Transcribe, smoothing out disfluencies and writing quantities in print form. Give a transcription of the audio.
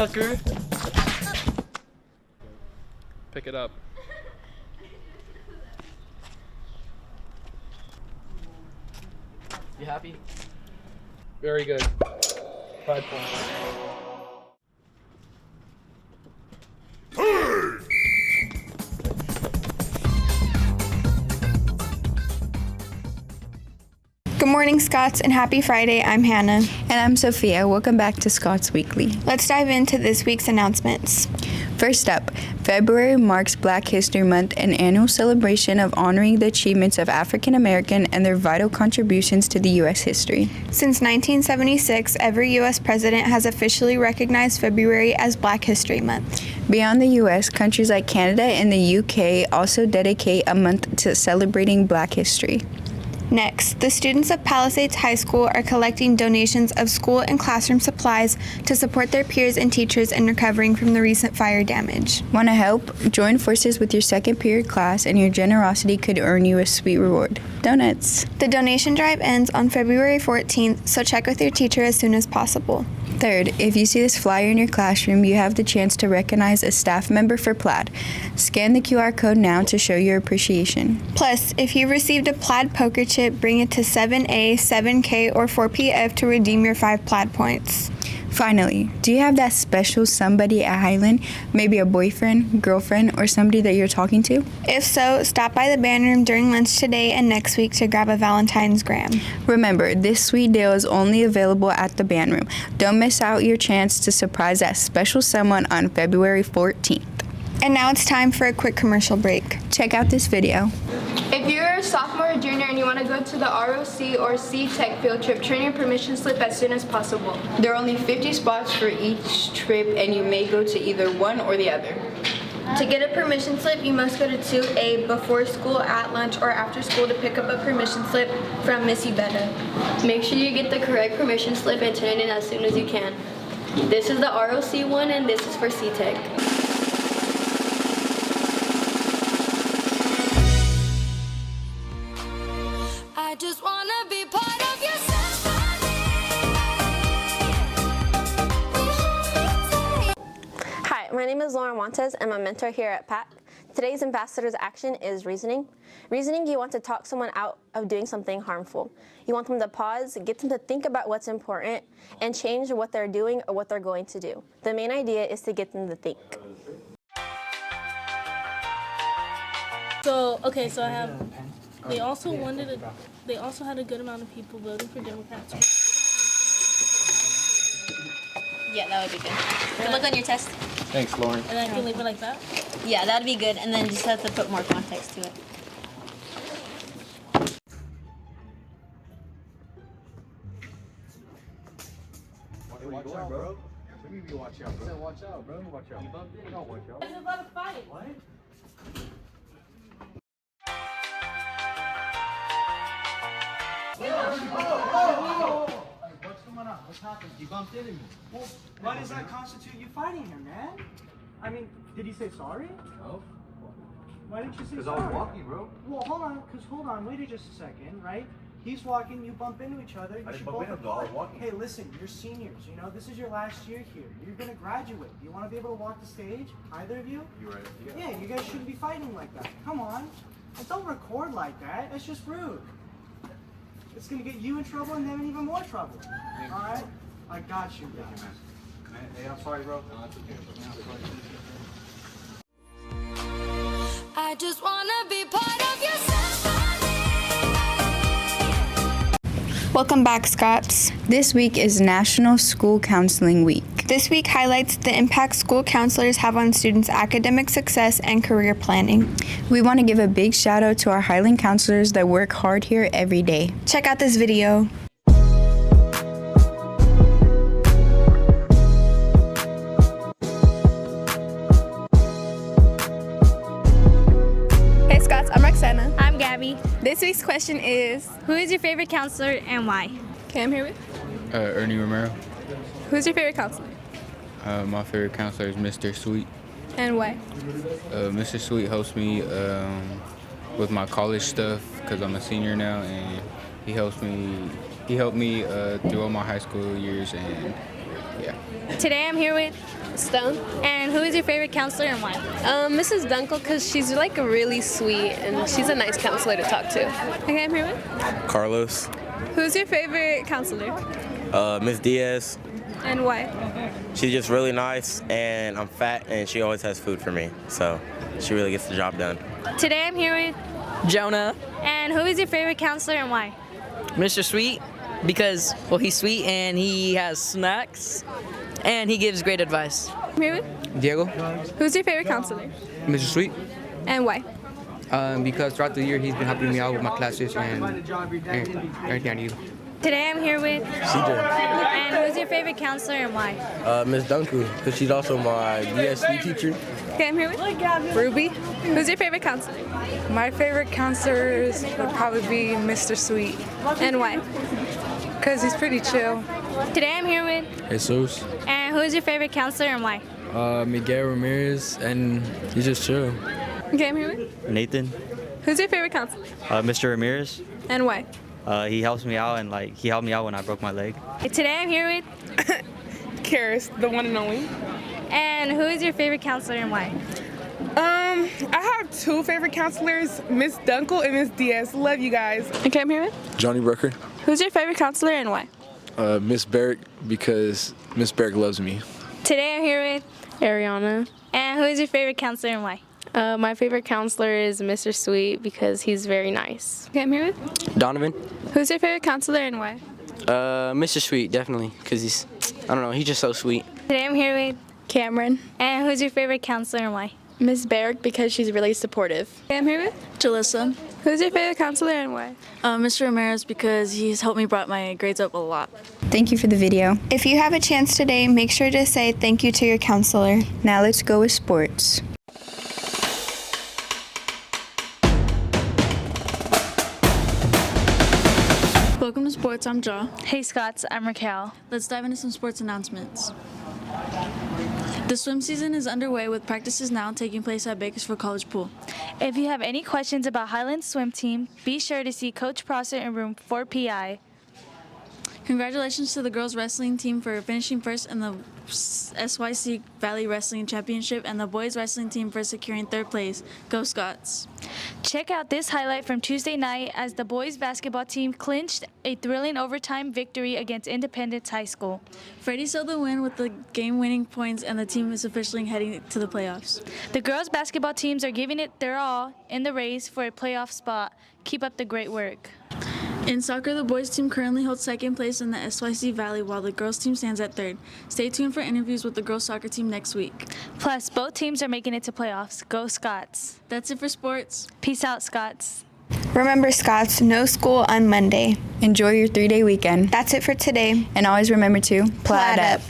sucker. Pick it up. You happy? Very good. 5 points. Good morning, Scots, and happy Friday. I'm Hannah. And I'm Sophia. Welcome back to Scots Weekly. Let's dive into this week's announcements. First up, February marks Black History Month, an annual celebration of honoring the achievements of African American and their vital contributions to the U.S. history. Since 1976, every U.S. president has officially recognized February as Black History Month. Beyond the U.S., countries like Canada and the U.K. also dedicate a month to celebrating Black history. Next, the students of Palisades High School are collecting donations of school and classroom supplies to support their peers and teachers in recovering from the recent fire damage. Want to help? Join forces with your second period class, and your generosity could earn you a sweet reward: donuts. The donation drive ends on February 14th, so check with your teacher as soon as possible. Third, if you see this flyer in your classroom, you have the chance to recognize a staff member for Plaid. Scan the QR code now to show your appreciation. Plus, if you received a Plaid poker chip, bring it to 7A, 7K, or 4PF to redeem your 5 Plaid points. Finally, do you have that special somebody at Highland? Maybe a boyfriend, girlfriend, or somebody that you're talking to? If so, stop by the band room during lunch today and next week to grab a Valentine's gram. Remember, this sweet deal is only available at the band room. Don't miss out your chance to surprise that special someone on February 14th. And now it's time for a quick commercial break. Check out this video. If you're a sophomore or junior and you want to go to the ROC or C-Tech field trip, turn your permission slip as soon as possible. There are only 50 spots for each trip, and you may go to either one or the other. To get a permission slip, you must go to 2A before school, at lunch, or after school to pick up a permission slip from Miss Ubetta. Make sure you get the correct permission slip and turn it in as soon as you can. This is the ROC one, and this is for C-Tech. I just wanna be part of your symphony. Hi, my name is Lauren Montes. I'm a mentor here at PAC. Today's ambassador's action is reasoning. Reasoning, you want to talk someone out of doing something harmful. You want them to pause, get them to think about what's important, and change what they're doing or what they're going to do. The main idea is to get them to think. So I have. They also had a good amount of people voting for Democrats. Yeah, that would be good. Good luck on your test. Thanks, Lauren. And I can leave it like that? Yeah, that would be good. And then just have to put more context to it. Watch out, bro. What do you mean watch out, bro? Watch out, bro. Watch out. Don't watch out. There's about a fight. What? What's going on? What's happened? You bumped into me. Well, why does that constitute you fighting him, man? I mean, did he say sorry? No. Why didn't you say sorry? Because I was walking, bro. Well, hold on, wait just a second, right? He's walking, you bump into each other. I didn't bump into him, though. I was walking. Hey, listen, you're seniors, you know? This is your last year here. You're gonna graduate. Do you want to be able to walk the stage? Either of you? You're right. Yeah, you guys shouldn't be fighting like that. Come on. And don't record like that. That's just rude. It's gonna get you in trouble and them in even more trouble. Alright? I got you guys. Man, hey, I'm sorry, bro. No, that's okay, bro. I'm sorry. I just wanna be part of your symphony. Welcome back, Scots. This week is National School Counseling Week. This week highlights the impact school counselors have on students' academic success and career planning. We want to give a big shout out to our Highland counselors that work hard here every day. Check out this video. Hey Scots, I'm Roxana. I'm Gabby. This week's question is, Who is your favorite counselor and why? okay, I'm here with. Ernie Romero. Who's your favorite counselor My favorite counselor is Mr. Sweet. and why? Mr. Sweet helps me with my college stuff because I'm a senior now, and he helped me through all my high school years, and yeah. Today I'm here with Stone. And who is your favorite counselor and why? Mrs. Dunkel, because she's like really sweet and she's a nice counselor to talk to. Okay, I'm here with. Carlos. Who's your favorite counselor? Miss Diaz. And why? She's just really nice, and I'm fat, and she always has food for me, so she really gets the job done. Today I'm here with Jonah. And who is your favorite counselor and why? Mr. Sweet, because, well, he's sweet and he has snacks and he gives great advice. I'm here with. Diego. Who's your favorite counselor? Mr. Sweet. And why? Because throughout the year he's been helping me out with my classes and everything I need. Today I'm here with CJ. And who's your favorite counselor and why? Miss Dunkel, because she's also my DSC teacher. Okay, I'm here with. Ruby. Who's your favorite counselor? My favorite counselors would probably be Mr. Sweet. And why? Because he's pretty chill. Today I'm here with Jesus. And who's your favorite counselor and why? Miguel Ramirez, and he's just chill. Okay, I'm here with. Nathan. Who's your favorite counselor? Mr. Ramirez. And why? He helps me out, and he helped me out when I broke my leg. Today I'm here with Karis, the one and only. And who is your favorite counselor and why? I have two favorite counselors, Miss Dunkel and Miss Diaz. Love you guys. Okay, I'm here with. Johnny Brucker. Who's your favorite counselor and why? Miss Barrick, because Miss Barrick loves me. Today I'm here with Ariana. And who is your favorite counselor and why? My favorite counselor is Mr. Sweet because he's very nice. Okay, I'm here with. Donovan. Who's your favorite counselor and why? Mr. Sweet, definitely, because he's, I don't know, he's just so sweet. Today I'm here with Cameron. And who's your favorite counselor and why? Miss Barrick, because she's really supportive. Okay, I'm here with Jalissa. Who's your favorite counselor and why? Mr. Ramirez, because he's helped me brought my grades up a lot. Thank you for the video. If you have a chance today, make sure to say thank you to your counselor. Now let's go with sports. Welcome to sports, I'm Ja. Hey Scots, I'm Raquel. Let's dive into some sports announcements. The swim season is underway with practices now taking place at Bakersfield College Pool. If you have any questions about Highlands swim team, be sure to see Coach Prosser in room 4PI. Congratulations to the girls wrestling team for finishing first in the SYC Valley Wrestling Championship and the boys wrestling team for securing third place. Go Scots. Check out this highlight from Tuesday night as the boys basketball team clinched a thrilling overtime victory against Independence High School. Freddie sealed the win with the game-winning points and the team is officially heading to the playoffs. The girls basketball teams are giving it their all in the race for a playoff spot. Keep up the great work. In soccer, the boys team currently holds second place in the SYC Valley while the girls team stands at third. Stay tuned for interviews with the girls soccer team next week. Plus, both teams are making it to playoffs. Go Scots. That's it for sports. Peace out, Scots. Remember, Scots, no school on Monday. Enjoy your 3-day weekend. That's it for today. And always remember to plaid up.